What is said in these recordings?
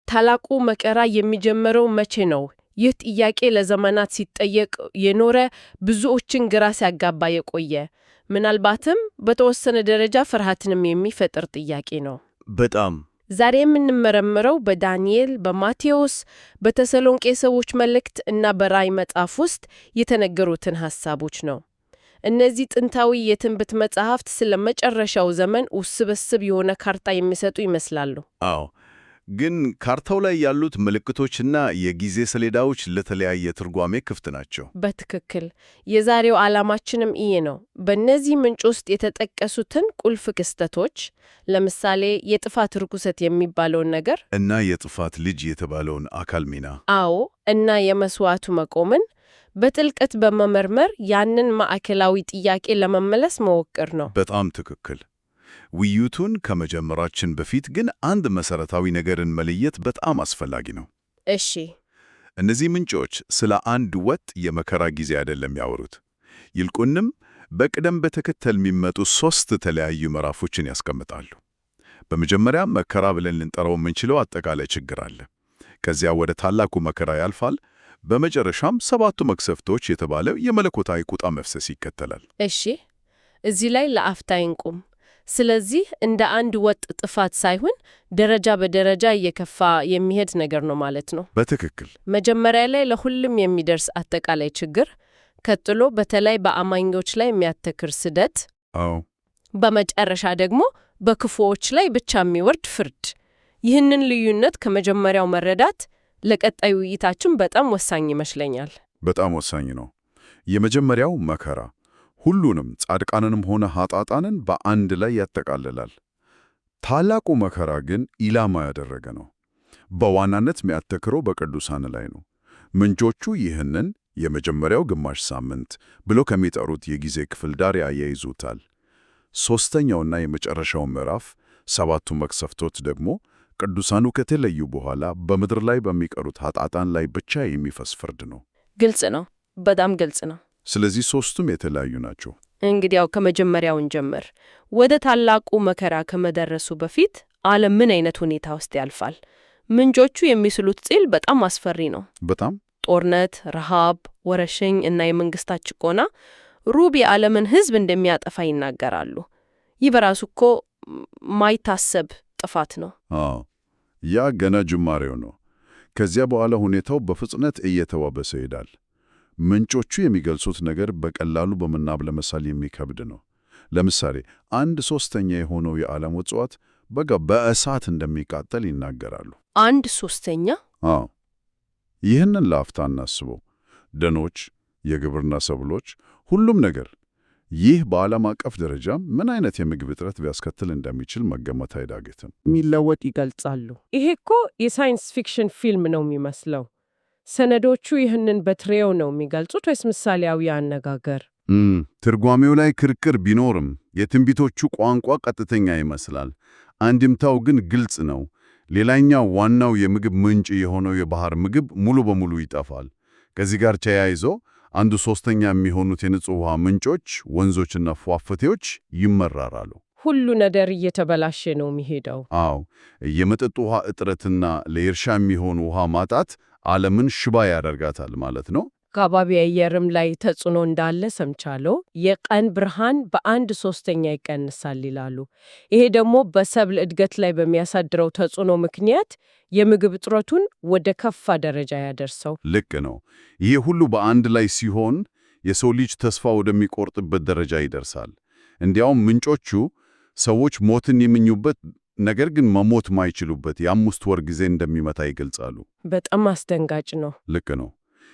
ታላቁ መከራ የሚጀምረው መቼ ነው? ይህ ጥያቄ ለዘመናት ሲጠየቅ የኖረ ብዙዎችን ግራ ሲያጋባ የቆየ ምናልባትም በተወሰነ ደረጃ ፍርሃትንም የሚፈጥር ጥያቄ ነው። በጣም ዛሬ የምንመረምረው በዳንኤል፣ በማቴዎስ፣ በተሰሎንቄ ሰዎች መልእክት እና በራእይ መጽሐፍ ውስጥ የተነገሩትን ሐሳቦች ነው። እነዚህ ጥንታዊ የትንቢት መጻሕፍት ስለ መጨረሻው ዘመን ውስብስብ የሆነ ካርታ የሚሰጡ ይመስላሉ። አዎ፣ ግን ካርታው ላይ ያሉት ምልክቶችና የጊዜ ሰሌዳዎች ለተለያየ ትርጓሜ ክፍት ናቸው። በትክክል የዛሬው ዓላማችንም ይሄ ነው። በእነዚህ ምንጭ ውስጥ የተጠቀሱትን ቁልፍ ክስተቶች ለምሳሌ የጥፋት ርኩሰት የሚባለውን ነገር እና የጥፋት ልጅ የተባለውን አካል ሚና፣ አዎ፣ እና የመስዋዕቱ መቆምን በጥልቀት በመመርመር ያንን ማዕከላዊ ጥያቄ ለመመለስ መወቅር ነው። በጣም ትክክል። ውይይቱን ከመጀመራችን በፊት ግን አንድ መሰረታዊ ነገርን መለየት በጣም አስፈላጊ ነው። እሺ። እነዚህ ምንጮች ስለ አንድ ወጥ የመከራ ጊዜ አይደለም ያወሩት። ይልቁንም በቅደም በተከተል የሚመጡ 3 የተለያዩ ምዕራፎችን ያስቀምጣሉ። በመጀመሪያ መከራ ብለን ልንጠራው የምንችለው አጠቃላይ ችግር አለ። ከዚያ ወደ ታላቁ መከራ ያልፋል። በመጨረሻም 7ቱ መቅሰፍቶች የተባለው የመለኮታዊ ቁጣ መፍሰስ ይከተላል። እሺ፣ እዚህ ላይ ለአፍታ እንቁም። ስለዚህ እንደ አንድ ወጥ ጥፋት ሳይሆን ደረጃ በደረጃ እየከፋ የሚሄድ ነገር ነው ማለት ነው። በትክክል መጀመሪያ ላይ ለሁሉም የሚደርስ አጠቃላይ ችግር፣ ቀጥሎ በተለይ በአማኞች ላይ የሚያተክር ስደት፣ አዎ፣ በመጨረሻ ደግሞ በክፉዎች ላይ ብቻ የሚወርድ ፍርድ። ይህንን ልዩነት ከመጀመሪያው መረዳት ለቀጣዩ ውይይታችን በጣም ወሳኝ ይመስለኛል። በጣም ወሳኝ ነው። የመጀመሪያው መከራ ሁሉንም ጻድቃንንም ሆነ ኃጣጣንን በአንድ ላይ ያጠቃልላል። ታላቁ መከራ ግን ኢላማ ያደረገ ነው። በዋናነት የሚያተክረው በቅዱሳን ላይ ነው። ምንጮቹ ይህንን የመጀመሪያው ግማሽ ሳምንት ብሎ ከሚጠሩት የጊዜ ክፍል ዳር ያያይዙታል። ሦስተኛውና የመጨረሻው ምዕራፍ 7ቱ መቅሰፍቶች ደግሞ ቅዱሳኑ ከተለዩ በኋላ በምድር ላይ በሚቀሩት ኃጣጣን ላይ ብቻ የሚፈስ ፍርድ ነው። ግልጽ ነው፣ በጣም ግልጽ ነው። ስለዚህ 3ቱም የተለያዩ ናቸው። እንግዲያው ከመጀመሪያው እንጀምር። ወደ ታላቁ መከራ ከመድረሱ በፊት ዓለም ምን አይነት ሁኔታ ውስጥ ያልፋል? ምንጮቹ የሚስሉት ጺል በጣም አስፈሪ ነው። በጣም ጦርነት፣ ረሃብ፣ ወረሽኝ እና የመንግስታት ጭቆና ሩብ የዓለምን ሕዝብ እንደሚያጠፋ ይናገራሉ። ይህ በራሱ እኮ ማይታሰብ ጥፋት ነው። አዎ፣ ያ ገና ጅማሬው ነው። ከዚያ በኋላ ሁኔታው በፍጥነት እየተባባሰ ይሄዳል። ምንጮቹ የሚገልጹት ነገር በቀላሉ በምናብ ለመሳል የሚከብድ ነው። ለምሳሌ 1/3 የሆነው የዓለም እጽዋት በእሳት እንደሚቃጠል ይናገራሉ። 1/3? አዎ። ይህንን ለአፍታ እናስበው። ደኖች፣ የግብርና ሰብሎች፣ ሁሉም ነገር። ይህ በዓለም አቀፍ ደረጃ ምን አይነት የምግብ እጥረት ሊያስከትል እንደሚችል መገመት አይዳግትም። የሚለወጥ ይገልጻሉ። ይሄ እኮ የሳይንስ ፊክሽን ፊልም ነው የሚመስለው። ሰነዶቹ ይህንን በትሬው ነው የሚገልጹት ወይስ ምሳሌያዊ አነጋገር? ትርጓሜው ላይ ክርክር ቢኖርም የትንቢቶቹ ቋንቋ ቀጥተኛ ይመስላል። አንድምታው ግን ግልጽ ነው። ሌላኛው ዋናው የምግብ ምንጭ የሆነው የባህር ምግብ ሙሉ በሙሉ ይጠፋል። ከዚህ ጋር ተያይዞ 1/3 የሚሆኑት የንጹህ ውሃ ምንጮች፣ ወንዞችና ፏፏቴዎች ይመራራሉ። ሁሉ ነገር እየተበላሸ ነው የሚሄደው። አዎ፣ የመጠጥ ውሃ እጥረትና ለእርሻ የሚሆን ውሃ ማጣት ዓለምን ሽባ ያደርጋታል ማለት ነው። ከባቢ አየርም ላይ ተጽዕኖ እንዳለ ሰምቻለሁ። የቀን ብርሃን በ1/3 ይቀንሳል ይላሉ። ይሄ ደግሞ በሰብል እድገት ላይ በሚያሳድረው ተጽዕኖ ምክንያት የምግብ እጥረቱን ወደ ከፋ ደረጃ ያደርሰው። ልክ ነው። ይሄ ሁሉ በአንድ ላይ ሲሆን የሰው ልጅ ተስፋ ወደሚቆርጥበት ደረጃ ይደርሳል። እንዲያውም ምንጮቹ ሰዎች ሞትን የሚኙበት ነገር ግን መሞት ማይችሉበት የ5 ወር ጊዜ እንደሚመታ ይገልጻሉ። በጣም አስደንጋጭ ነው። ልክ ነው።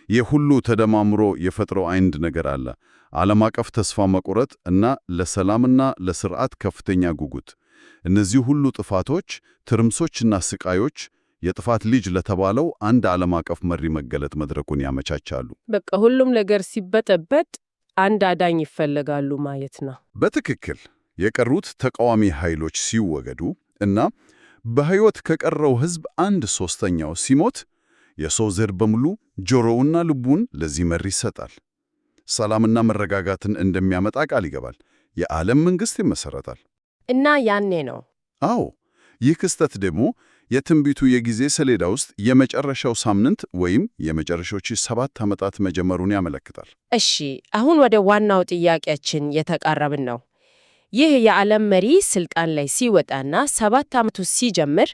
ይህ ሁሉ ተደማምሮ የፈጥረው አንድ ነገር አለ። ዓለም አቀፍ ተስፋ መቁረጥ እና ለሰላምና ለስርዓት ከፍተኛ ጉጉት። እነዚህ ሁሉ ጥፋቶች፣ ትርምሶችና ስቃዮች የጥፋት ልጅ ለተባለው አንድ ዓለም አቀፍ መሪ መገለጥ መድረኩን ያመቻቻሉ። በቃ ሁሉም ነገር ሲበጠበጥ አንድ አዳኝ ይፈልጋሉ ማለት ነው። በትክክል የቀሩት ተቃዋሚ ኃይሎች ሲወገዱ እና በሕይወት ከቀረው ሕዝብ 1/3 ሲሞት የሰው ዘር በሙሉ ጆሮውና ልቡን ለዚህ መሪ ይሰጣል። ሰላምና መረጋጋትን እንደሚያመጣ ቃል ይገባል። የዓለም መንግሥት ይመሠረታል። እና ያኔ ነው። አዎ፣ ይህ ክስተት ደግሞ የትንቢቱ የጊዜ ሰሌዳ ውስጥ የመጨረሻው ሳምንት ወይም የመጨረሻዎቹ 7 ዓመታት መጀመሩን ያመለክታል። እሺ፣ አሁን ወደ ዋናው ጥያቄያችን የተቃረብን ነው። ይህ የዓለም መሪ ስልጣን ላይ ሲወጣና 7 ዓመቱ ሲጀምር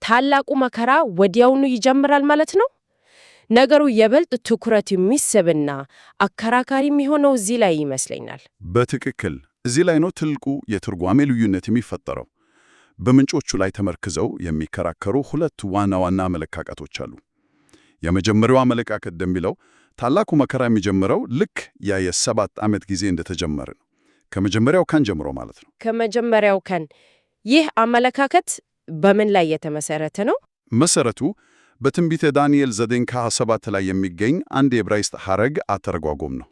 ታላቁ መከራ ወዲያውኑ ይጀምራል ማለት ነው? ነገሩ የበልጥ ትኩረት የሚስብና አከራካሪ የሚሆነው እዚህ ላይ ይመስለኛል። በትክክል እዚህ ላይ ነው ትልቁ የትርጓሜ ልዩነት የሚፈጠረው። በምንጮቹ ላይ ተመርክዘው የሚከራከሩ ሁለት ዋና ዋና አመለካከቶች አሉ። የመጀመሪያው አመለካከት እንደሚለው ታላቁ መከራ የሚጀምረው ልክ ያ የ7 ዓመት ጊዜ እንደተጀመረ ነው። ከመጀመሪያው ቀን ጀምሮ ማለት ነው። ከመጀመሪያው ቀን። ይህ አመለካከት በምን ላይ የተመሰረተ ነው? መሰረቱ በትንቢተ ዳንኤል 9:7 ላይ የሚገኝ አንድ የዕብራይስጥ ሐረግ አተረጓጎም ነው።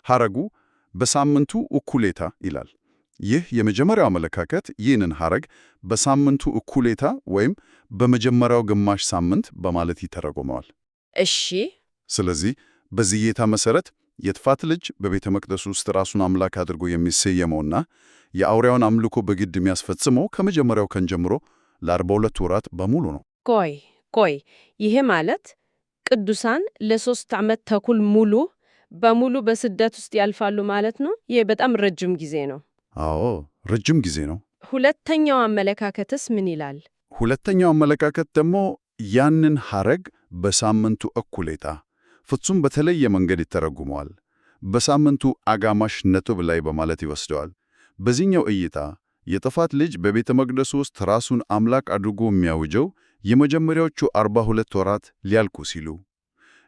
ሐረጉ በሳምንቱ እኩሌታ ይላል። ይህ የመጀመሪያው አመለካከት ይህንን ሐረግ በሳምንቱ እኩሌታ ወይም በመጀመሪያው ግማሽ ሳምንት በማለት ይተረጎመዋል። እሺ። ስለዚህ በዚህ እይታ መሰረት የጥፋት ልጅ በቤተ መቅደስ ውስጥ ራሱን አምላክ አድርጎ የሚሰየመውና የአውሬውን አምልኮ በግድ የሚያስፈጽመው ከመጀመሪያው ቀን ጀምሮ ለ42 ወራት በሙሉ ነው። ቆይ ይሄ ማለት ቅዱሳን ለ3 ዓመት ተኩል በሙሉ በስደት ውስጥ ያልፋሉ ማለት ነው? ይህ በጣም ረጅም ጊዜ ነው። አዎ ረጅም ጊዜ ነው። ሁለተኛው አመለካከትስ ምን ይላል? ሁለተኛው አመለካከት ደግሞ ያንን ሐረግ በሳምንቱ እኩሌታ ፍጹም በተለየ መንገድ ይተረጉመዋል። በሳምንቱ አጋማሽ ነጥብ ላይ በማለት ይወስደዋል። በዚህኛው እይታ የጥፋት ልጅ በቤተ መቅደሱ ውስጥ ራሱን አምላክ አድርጎ የሚያውጀው የመጀመሪያዎቹ 42 ወራት ሊያልቁ ሲሉ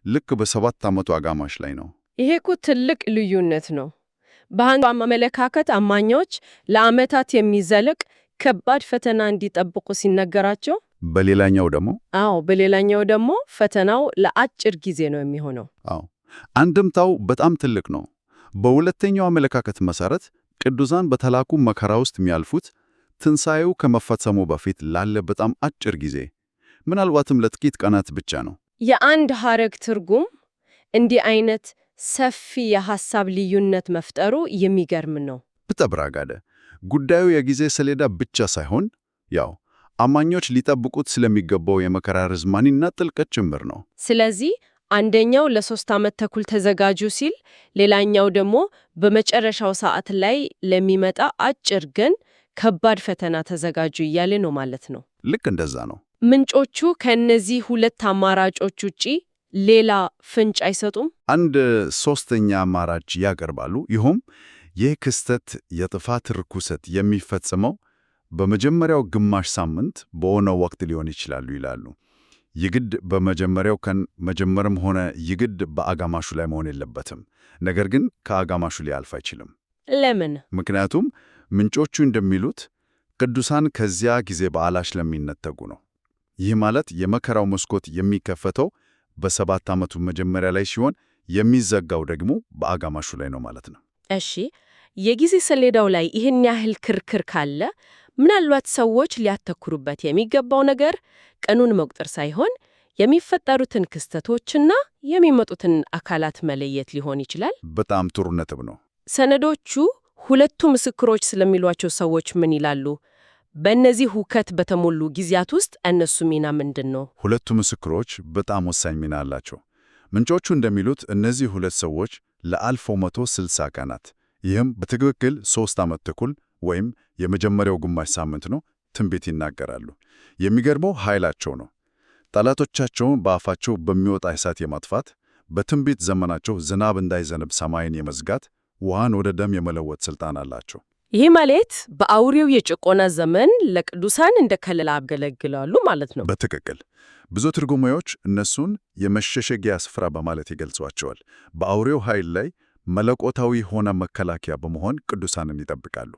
ልክ በ7 ዓመቱ አጋማሽ ላይ ነው። ይሄ እኮ ትልቅ ልዩነት ነው። በአንዱ አመለካከት አማኞች ለዓመታት የሚዘልቅ ከባድ ፈተና እንዲጠብቁ ሲነገራቸው፣ በሌላኛው ደግሞ ፈተናው ለአጭር ጊዜ ነው የሚሆነው። አንድምታው በጣም ትልቅ ነው። በሁለተኛው አመለካከት መሰረት ቅዱሳን በታላቁ መከራ ውስጥ የሚያልፉት ትንሣኤው ከመፈጸሙ በፊት ላለ በጣም አጭር ጊዜ፣ ምናልባትም ለጥቂት ቀናት ብቻ ነው። የአንድ ሐረግ ትርጉም እንዲህ አይነት ሰፊ የሐሳብ ልዩነት መፍጠሩ የሚገርም ነው። ብጠብራጋደ ጉዳዩ የጊዜ ሰሌዳ ብቻ ሳይሆን አማኞች ሊጠብቁት ስለሚገባው የመከራ ርዝማኔና ጥልቀት ጭምር ነው። ስለዚህ አንደኛው ለ3 ዓመት ተኩል ተዘጋጁ ሲል፣ ሌላኛው ደግሞ በመጨረሻው ሰዓት ላይ ለሚመጣ አጭር ግን ከባድ ፈተና ተዘጋጁ እያለ ነው ማለት ነው። ልክ እንደዛ ነው። ምንጮቹ ከእነዚህ ሁለት አማራጮች ውጪ ሌላ ፍንጭ አይሰጡም? አንድ ሶስተኛ አማራጭ ያቀርባሉ። ይኸውም ይህ ክስተት የጥፋት ርኩሰት የሚፈጸመው በመጀመሪያው ግማሽ ሳምንት በሆነው ወቅት ሊሆን ይችላሉ ይላሉ። ይግድ በመጀመሪያው ቀን መጀመርም ሆነ ይግድ በአጋማሹ ላይ መሆን የለበትም። ነገር ግን ከአጋማሹ ሊያልፍ አይችልም። ለምን? ምክንያቱም ምንጮቹ እንደሚሉት ቅዱሳን ከዚያ ጊዜ በኋላ ስለሚነጠቁ ነው። ይህ ማለት የመከራው መስኮት የሚከፈተው በ7 ዓመቱ መጀመሪያ ላይ ሲሆን የሚዘጋው ደግሞ በአጋማሹ ላይ ነው ማለት ነው። እሺ፣ የጊዜ ሰሌዳው ላይ ይህን ያህል ክርክር ካለ ምናልባት ሰዎች ሊያተኩሩበት የሚገባው ነገር ቀኑን መቁጠር ሳይሆን የሚፈጠሩትን ክስተቶችና የሚመጡትን አካላት መለየት ሊሆን ይችላል። በጣም ጥሩ ነጥብ ነው። ሰነዶቹ ሁለቱ ምስክሮች ስለሚሏቸው ሰዎች ምን ይላሉ? በእነዚህ ሁከት በተሞሉ ጊዜያት ውስጥ እነሱ ሚና ምንድን ነው? ሁለቱ ምስክሮች በጣም ወሳኝ ሚና አላቸው። ምንጮቹ እንደሚሉት እነዚህ ሁለት ሰዎች ለ160 ቀናት፣ ይህም በትክክል 3 ዓመት ተኩል ወይም የመጀመሪያው ግማሽ ሳምንት ነው፣ ትንቢት ይናገራሉ። የሚገርመው ኃይላቸው ነው። ጠላቶቻቸውን በአፋቸው በሚወጣ እሳት የማጥፋት፣ በትንቢት ዘመናቸው ዝናብ እንዳይዘንብ ሰማይን የመዝጋት፣ ውሃን ወደ ደም የመለወጥ ሥልጣን አላቸው። ይህ ማለት በአውሬው የጭቆና ዘመን ለቅዱሳን እንደ ከለላ ያገለግላሉ ማለት ነው። በትክክል ብዙ ትርጉሞች እነሱን የመሸሸጊያ ስፍራ በማለት ይገልጿቸዋል። በአውሬው ኃይል ላይ መለኮታዊ ሆነ መከላከያ በመሆን ቅዱሳንን ይጠብቃሉ።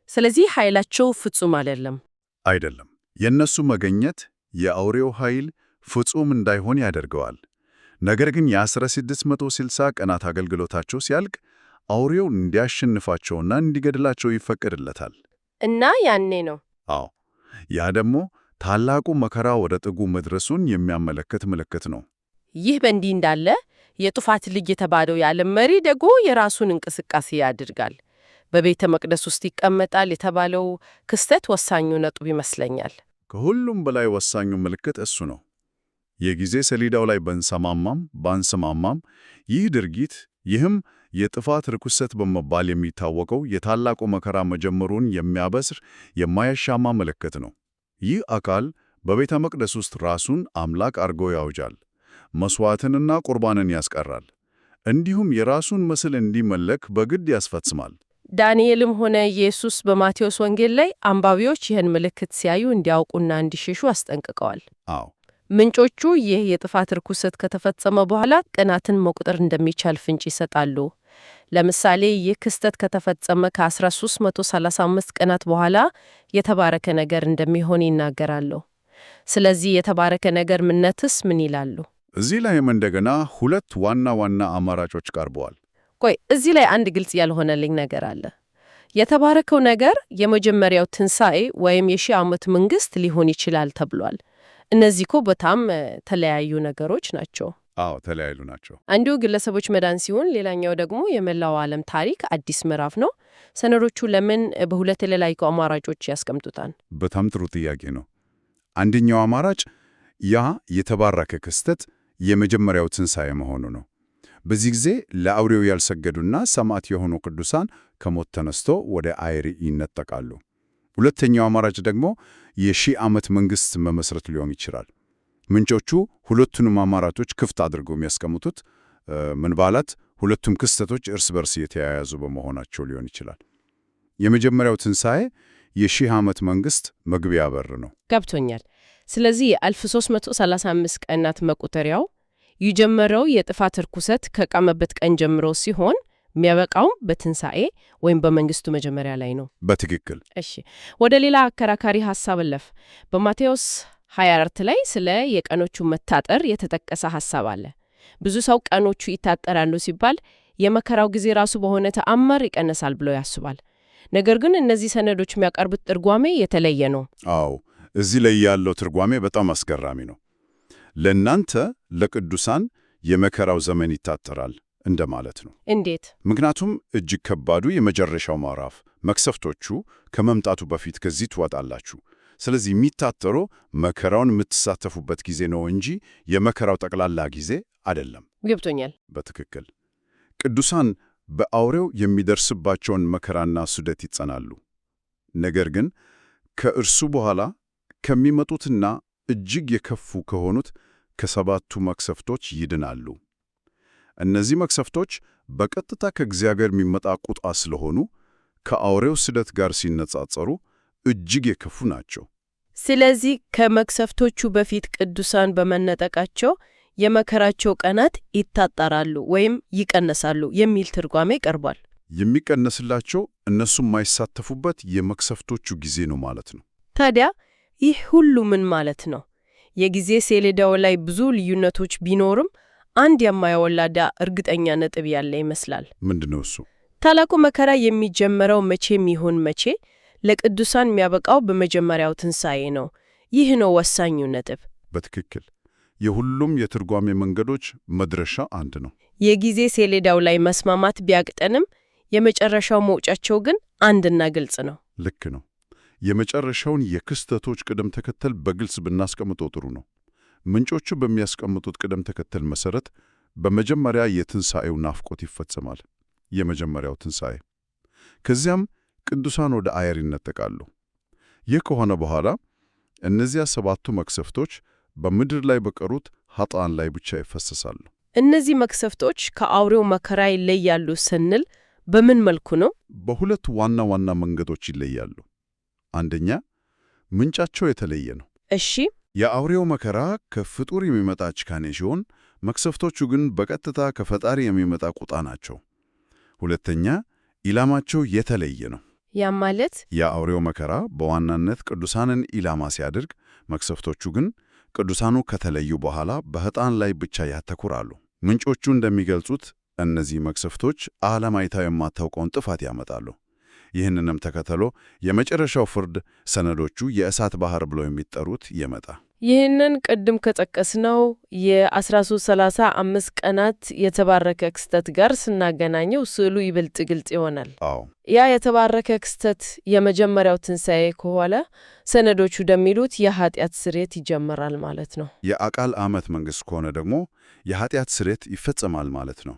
ስለዚህ ኃይላቸው ፍጹም አይደለም። የእነሱ መገኘት የአውሬው ኃይል ፍጹም እንዳይሆን ያደርገዋል። ነገር ግን የ1660 ቀናት አገልግሎታቸው ሲያልቅ አውሬው እንዲያሸንፋቸውና እንዲገድላቸው ይፈቀድለታል። እና ያኔ ነው። ያ ደግሞ ታላቁ መከራ ወደ ጥጉ መድረሱን የሚያመለክት ምልክት ነው። ይህ በእንዲህ እንዳለ የጥፋት ልጅ የተባለው የዓለም መሪ ደግሞ የራሱን እንቅስቃሴ ያድርጋል። በቤተ መቅደስ ውስጥ ይቀመጣል የተባለው ክስተት ወሳኙ ነጥብ ይመስለኛል። ከሁሉም በላይ ወሳኙ ምልክት እሱ ነው። የጊዜ ሰሌዳው ላይ ባንሰማማም ይህ ድርጊት ይህም የጥፋት ርኩሰት በመባል የሚታወቀው የታላቁ መከራ መጀመሩን የሚያበስር የማያሻማ ምልክት ነው። ይህ አካል በቤተ መቅደስ ውስጥ ራሱን አምላክ አድርጎ ያውጃል፣ መሥዋዕትንና ቁርባንን ያስቀራል፣ እንዲሁም የራሱን ምስል እንዲመለክ በግድ ያስፈጽማል። ዳንኤልም ሆነ ኢየሱስ በማቴዎስ ወንጌል ላይ አንባቢዎች ይህን ምልክት ሲያዩ እንዲያውቁና እንዲሸሹ አስጠንቅቀዋል። አዎ ምንጮቹ ይህ የጥፋት ርኩሰት ከተፈጸመ በኋላ ቀናትን መቁጠር እንደሚቻል ፍንጭ ይሰጣሉ። ለምሳሌ ይህ ክስተት ከተፈጸመ ከ1335 ቀናት በኋላ የተባረከ ነገር እንደሚሆን ይናገራሉ። ስለዚህ የተባረከ ነገር ምንነትስ ምን ይላሉ? እዚህ ላይም እንደገና ሁለት ዋና ዋና አማራጮች ቀርበዋል። ቆይ እዚህ ላይ አንድ ግልጽ ያልሆነልኝ ነገር አለ። የተባረከው ነገር የመጀመሪያው ትንሣኤ ወይም የሺህ ዓመት መንግሥት ሊሆን ይችላል ተብሏል። እነዚህ እኮ በጣም ተለያዩ ነገሮች ናቸው። አዎ ተለያዩ ናቸው። አንዱ ግለሰቦች መዳን ሲሆን፣ ሌላኛው ደግሞ የመላው ዓለም ታሪክ አዲስ ምዕራፍ ነው። ሰነዶቹ ለምን በሁለት የተለያዩ አማራጮች ያስቀምጡታል? በጣም ጥሩ ጥያቄ ነው። አንደኛው አማራጭ ያ የተባረከ ክስተት የመጀመሪያው ትንሣኤ መሆኑ ነው። በዚህ ጊዜ ለአውሬው ያልሰገዱና ሰማዕት የሆኑ ቅዱሳን ከሞት ተነስቶ ወደ አየር ይነጠቃሉ። ሁለተኛው አማራጭ ደግሞ የሺህ ዓመት መንግሥት መመስረት ሊሆን ይችላል። ምንጮቹ ሁለቱንም አማራጮች ክፍት አድርገው የሚያስቀምጡት ምናልባት ሁለቱም ክስተቶች እርስ በርስ የተያያዙ በመሆናቸው ሊሆን ይችላል። የመጀመሪያው ትንሣኤ የሺህ ዓመት መንግሥት መግቢያ በር ነው። ገብቶኛል። ስለዚህ የ1335 ቀናት መቁጠሪያው የጀመረው የጥፋት ርኩሰት ከቀመበት ቀን ጀምሮ ሲሆን የሚያበቃውም በትንሣኤ ወይም በመንግስቱ መጀመሪያ ላይ ነው። በትክክል። እሺ፣ ወደ ሌላ አከራካሪ ሐሳብ እለፍ። በማቴዎስ 24 ላይ ስለ የቀኖቹ መታጠር የተጠቀሰ ሐሳብ አለ። ብዙ ሰው ቀኖቹ ይታጠራሉ ሲባል የመከራው ጊዜ ራሱ በሆነ ተአምር ይቀነሳል ብሎ ያስባል። ነገር ግን እነዚህ ሰነዶች የሚያቀርቡት ትርጓሜ የተለየ ነው። አዎ፣ እዚህ ላይ ያለው ትርጓሜ በጣም አስገራሚ ነው። ለእናንተ ለቅዱሳን የመከራው ዘመን ይታጠራል እንደማለት ነው። እንዴት? ምክንያቱም እጅግ ከባዱ የመጨረሻው ምዕራፍ መቅሰፍቶቹ ከመምጣቱ በፊት ከዚህ ትወጣላችሁ። ስለዚህ የሚታጠረው መከራውን የምትሳተፉበት ጊዜ ነው እንጂ የመከራው ጠቅላላ ጊዜ አይደለም። ገብቶኛል። በትክክል ቅዱሳን በአውሬው የሚደርስባቸውን መከራና ስደት ይጸናሉ። ነገር ግን ከእርሱ በኋላ ከሚመጡትና እጅግ የከፉ ከሆኑት ከሰባቱ መቅሰፍቶች ይድናሉ። እነዚህ መቅሰፍቶች በቀጥታ ከእግዚአብሔር የሚመጣ ቁጣ ስለሆኑ ከአውሬው ስደት ጋር ሲነጻጸሩ እጅግ የከፉ ናቸው። ስለዚህ ከመቅሰፍቶቹ በፊት ቅዱሳን በመነጠቃቸው የመከራቸው ቀናት ይታጠራሉ ወይም ይቀነሳሉ የሚል ትርጓሜ ቀርቧል። የሚቀነስላቸው እነሱ የማይሳተፉበት የመቅሰፍቶቹ ጊዜ ነው ማለት ነው። ታዲያ ይህ ሁሉ ምን ማለት ነው? የጊዜ ሰሌዳው ላይ ብዙ ልዩነቶች ቢኖርም አንድ የማያወላዳ እርግጠኛ ነጥብ ያለ ይመስላል። ምንድነው እሱ? ታላቁ መከራ የሚጀመረው መቼም ይሁን መቼ ለቅዱሳን የሚያበቃው በመጀመሪያው ትንሣኤ ነው። ይህ ነው ወሳኙ ነጥብ። በትክክል የሁሉም የትርጓሜ መንገዶች መድረሻ አንድ ነው። የጊዜ ሰሌዳው ላይ መስማማት ቢያቅጠንም የመጨረሻው መውጫቸው ግን አንድና ግልጽ ነው። ልክ ነው። የመጨረሻውን የክስተቶች ቅደም ተከተል በግልጽ ብናስቀምጠው ጥሩ ነው። ምንጮቹ በሚያስቀምጡት ቅደም ተከተል መሰረት በመጀመሪያ የትንሣኤው ናፍቆት ይፈጸማል፣ የመጀመሪያው ትንሣኤ። ከዚያም ቅዱሳን ወደ አየር ይነጠቃሉ። ይህ ከሆነ በኋላ እነዚያ ሰባቱ መቅሰፍቶች በምድር ላይ በቀሩት ኃጥአን ላይ ብቻ ይፈሰሳሉ። እነዚህ መቅሰፍቶች ከአውሬው መከራ ይለያሉ ስንል በምን መልኩ ነው? በሁለት ዋና ዋና መንገዶች ይለያሉ። አንደኛ፣ ምንጫቸው የተለየ ነው። እሺ። የአውሬው መከራ ከፍጡር የሚመጣ ጭካኔ ሲሆን፣ መቅሰፍቶቹ ግን በቀጥታ ከፈጣሪ የሚመጣ ቁጣ ናቸው። ሁለተኛ፣ ኢላማቸው የተለየ ነው። ያ ማለት የአውሬው መከራ በዋናነት ቅዱሳንን ኢላማ ሲያደርግ፣ መቅሰፍቶቹ ግን ቅዱሳኑ ከተለዩ በኋላ በኃጥአን ላይ ብቻ ያተኩራሉ። ምንጮቹ እንደሚገልጹት እነዚህ መቅሰፍቶች ዓለም አይታ የማታውቀውን ጥፋት ያመጣሉ። ይህንንም ተከትሎ የመጨረሻው ፍርድ ሰነዶቹ የእሳት ባህር ብለው የሚጠሩት ይመጣ። ይህንን ቅድም ከጠቀስነው የ1335 ቀናት የተባረከ ክስተት ጋር ስናገናኘው ስዕሉ ይበልጥ ግልጽ ይሆናል። አዎ፣ ያ የተባረከ ክስተት የመጀመሪያው ትንሣኤ ከሆነ ሰነዶቹ እንደሚሉት የኃጢአት ስርየት ይጀምራል ማለት ነው። የአቃል ዓመት መንግሥት ከሆነ ደግሞ የኃጢአት ስርየት ይፈጸማል ማለት ነው።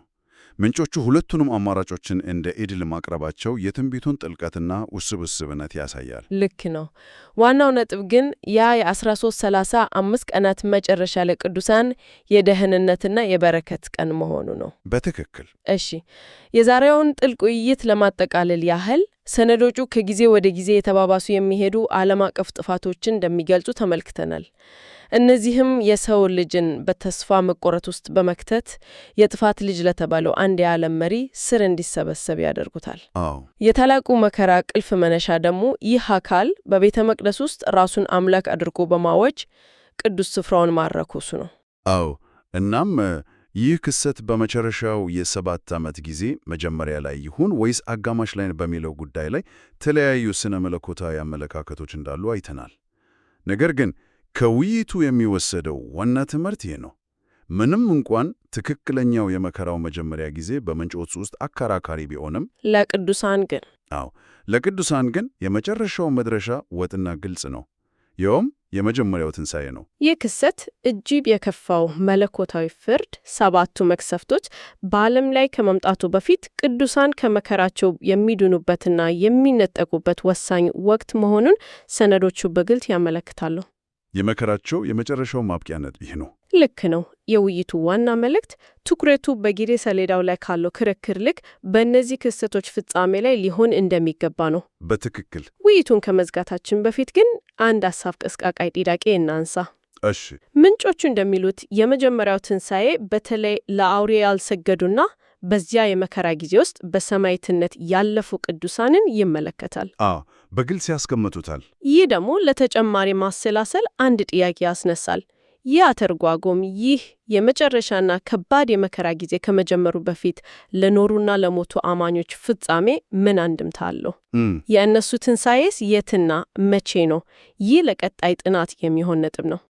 ምንጮቹ ሁለቱንም አማራጮችን እንደ ኢድል ማቅረባቸው የትንቢቱን ጥልቀትና ውስብስብነት ያሳያል። ልክ ነው። ዋናው ነጥብ ግን ያ የ1335 ቀናት መጨረሻ ለቅዱሳን የደህንነትና የበረከት ቀን መሆኑ ነው። በትክክል። እሺ፣ የዛሬውን ጥልቅ ውይይት ለማጠቃለል ያህል ሰነዶቹ ከጊዜ ወደ ጊዜ የተባባሱ የሚሄዱ ዓለም አቀፍ ጥፋቶችን እንደሚገልጹ ተመልክተናል። እነዚህም የሰው ልጅን በተስፋ መቆረጥ ውስጥ በመክተት የጥፋት ልጅ ለተባለው አንድ የዓለም መሪ ስር እንዲሰበሰብ ያደርጉታል። አዎ። የታላቁ መከራ ቁልፍ መነሻ ደግሞ ይህ አካል በቤተ መቅደስ ውስጥ ራሱን አምላክ አድርጎ በማወጅ ቅዱስ ስፍራውን ማረኮሱ ነው። አዎ። እናም ይህ ክስተት በመጨረሻው የ7 ዓመት ጊዜ መጀመሪያ ላይ ይሁን ወይስ አጋማሽ ላይ በሚለው ጉዳይ ላይ የተለያዩ ስነ መለኮታዊ አመለካከቶች እንዳሉ አይተናል። ነገር ግን ከውይይቱ የሚወሰደው ዋና ትምህርት ይህ ነው። ምንም እንኳን ትክክለኛው የመከራው መጀመሪያ ጊዜ በምንጮቹ ውስጥ አከራካሪ ቢሆንም ለቅዱሳን ግን የመጨረሻው መድረሻ ወጥና ግልጽ ነው። ይኸውም የመጀመሪያው ትንሣኤ ነው። ይህ ክስተት እጅግ የከፋው መለኮታዊ ፍርድ 7ቱ መቅሰፍቶች በዓለም ላይ ከመምጣቱ በፊት ቅዱሳን ከመከራቸው የሚድኑበትና የሚነጠቁበት ወሳኝ ወቅት መሆኑን ሰነዶቹ በግልጽ ያመለክታሉ። የመከራቸው የመጨረሻው ማብቂያ ነጥብ ይህ ነው። ልክ ነው። የውይይቱ ዋና መልእክት ትኩረቱ በጊዜ ሰሌዳው ላይ ካለው ክርክር ልክ በእነዚህ ክስተቶች ፍጻሜ ላይ ሊሆን እንደሚገባ ነው። በትክክል። ውይይቱን ከመዝጋታችን በፊት ግን አንድ ሐሳብ ቀስቃቃይ ጥያቄ እናንሳ። እሺ። ምንጮቹ እንደሚሉት የመጀመሪያው ትንሣኤ በተለይ ለአውሬ ያልሰገዱና በዚያ የመከራ ጊዜ ውስጥ በሰማዕትነት ያለፉ ቅዱሳንን ይመለከታል። በግልጽ ያስቀምጡታል። ይህ ደግሞ ለተጨማሪ ማሰላሰል አንድ ጥያቄ ያስነሳል። ይህ አተርጓጎም ይህ የመጨረሻና ከባድ የመከራ ጊዜ ከመጀመሩ በፊት ለኖሩና ለሞቱ አማኞች ፍጻሜ ምን አንድምታ አለው? የእነሱ ትንሣኤስ የትና መቼ ነው? ይህ ለቀጣይ ጥናት የሚሆን ነጥብ ነው።